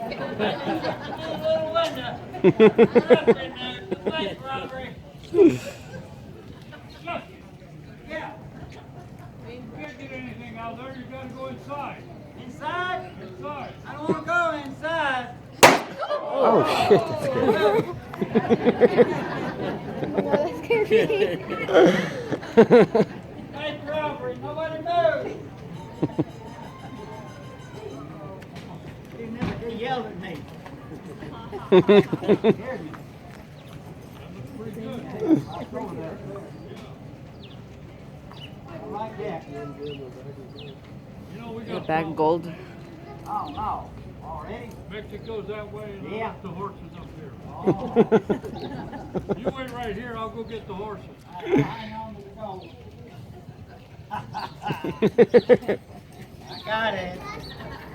little window. Up in there, the bank robbery. Look. Yeah. You can't get anything out there. You gotta go inside. Inside? Inside. I don't want to go inside. Oh shit, that's scary. That scared me. Bank robbery. Nobody move. They yelled at me. Scared me. I like that. You know we The got bag of gold. Oh, no. Already? Mexico's that way and Yeah. the horses up here. Oh. You wait right here. I'll go get the horses. I know the gold. I got it.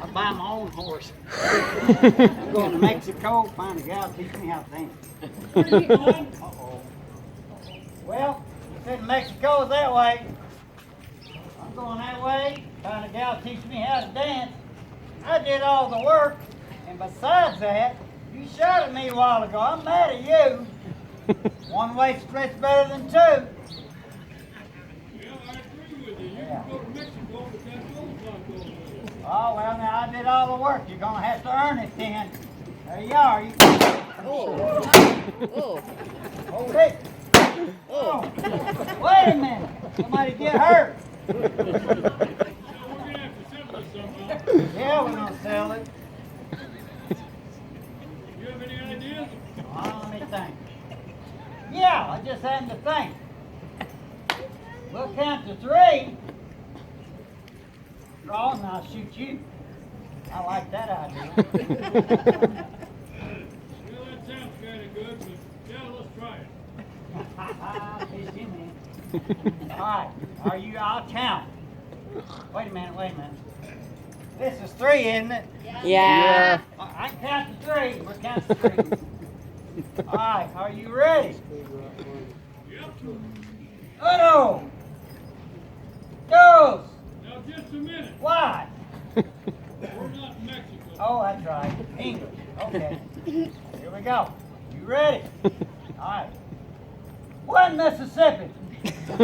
I'll buy my own horse. I'm going to Mexico, find a gal to teach me how to dance. Uh-oh. Well, you said Mexico's that way. I'm going that way, find a gal to teach me how to dance. I did all the work, and besides that, you shot at me a while ago. I'm mad at you. One way split's better than two. Yeah, I agree with you. You Yeah. can go to Mexico, but that gold's not going with it. Oh, well, now I did all the work. You're going to have to earn it then. There you are. You Oh. hold it. Oh. Wait a minute. Somebody get hurt. So we're gonna have to sell this somehow. Yeah, we're going to sell it. You have any ideas? Oh, let me think. Yeah, I just had to think. We'll count to three. Draw and I'll shoot you. I like that idea. Well, that sounds kind of good, but yeah, let's try it. Fish you, man. All right, are you? I'll count. Wait a minute. This is three, isn't it? Yeah. I can count to three. We're counting to three. All right, are you ready? Yep. Uno. Dos. Now, just a minute. Why? We're not in Mexico. Oh, that's right. English. Okay. Here we go. You ready? All right. One Mississippi. Go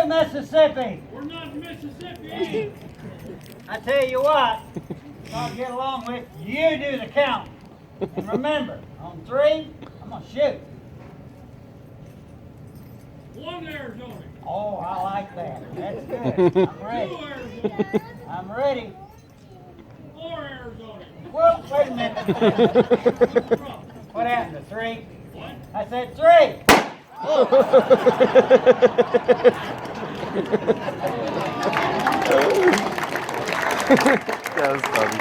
Mississippi. We're not in Mississippi. I tell you what, I'll get along with you do the count. And remember, on three, I'm gonna shoot. One Arizona. Oh, I like that. That's good. I'm Two ready. Arizona. I'm ready. Four Arizona. Well, wait a minute. What's wrong? What happened to three? What? I said three. That was funny.